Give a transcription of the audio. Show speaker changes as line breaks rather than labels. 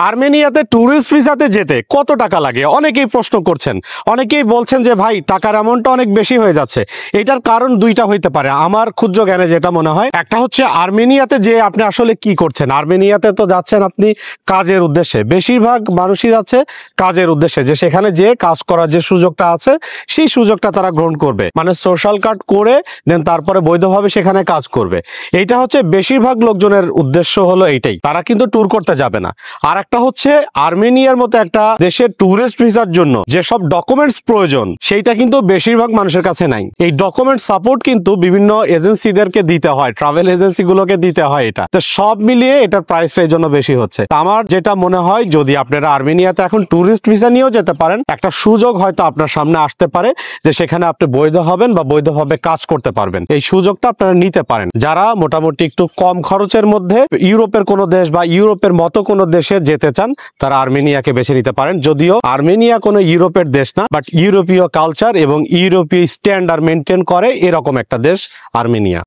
আর্মেনিয়াতে tourist ভিসাতে যেতে কত টাকা লাগে অনেকেই প্রশ্ন করছেন। অনেকেই বলছেন যে ভাই টাকার অ্যামাউন্টটা অনেক বেশি হয়ে যাচ্ছে। এটার কারণ দুইটা হইতে পারে আমার ক্ষুদ্র জ্ঞানে যেটা মনে হয়। একটা হচ্ছে আর্মেনিয়াতে যে আপনি আসলে কি করছেন। আর্মেনিয়াতে তো যাচ্ছেন আপনি কাজের উদ্দেশ্যে, বেশিরভাগ মানুষই যাচ্ছে কাজের উদ্দেশ্যে, যে সেখানে যে কাজ করার যে সুযোগটা আছে সেই সুযোগটা তারা গ্রহণ করবে, মানে সোশ্যাল কার্ড করে দেন তারপরে বৈধভাবে সেখানে কাজ করবে। এইটা হচ্ছে বেশিরভাগ লোকজনের উদ্দেশ্য হলো এইটাই, তারা কিন্তু ট্যুর করতে যাবে না। আর একটা হচ্ছে আর্মেনিয়ার মতো একটা দেশের ট্যুরিস্ট ভিসার জন্য যেসব ডকুমেন্টস প্রয়োজন সেইটা কিন্তু বেশিরভাগ মানুষের কাছে নাই। এই ডকুমেন্ট সাপোর্ট কিন্তু বিভিন্ন এজেন্সিদেরকে দিতে হয়, ট্রাভেল এজেন্সিগুলোকে দিতে হয়। এটা তো সব মিলিয়ে এটার প্রাইসটা এই জন্য বেশি হচ্ছে। আমার যেটা মনে হয় যদি আপনারা আর্মেনিয়াতে এখন ট্যুরিস্ট ভিসা নিয়েও যেতে পারেন, একটা সুযোগ হয়তো আপনার সামনে আসতে পারে যে সেখানে আপনি বৈধ হবেন বা বৈধভাবে কাজ করতে পারবেন। এই সুযোগটা আপনারা নিতে পারেন। যারা মোটামুটি একটু কম খরচের মধ্যে ইউরোপের কোনো দেশ বা ইউরোপের মতো কোনো দেশে যেতে চান তারা আর্মেনিয়াকে বেছে নিতে পারেন। যদিও আর্মেনিয়া কোনো ইউরোপের দেশ না, বাট ইউরোপীয় কালচার এবং ইউরোপীয় স্ট্যান্ডার্ড মেনটেন করে এরকম একটা দেশ আর্মেনিয়া।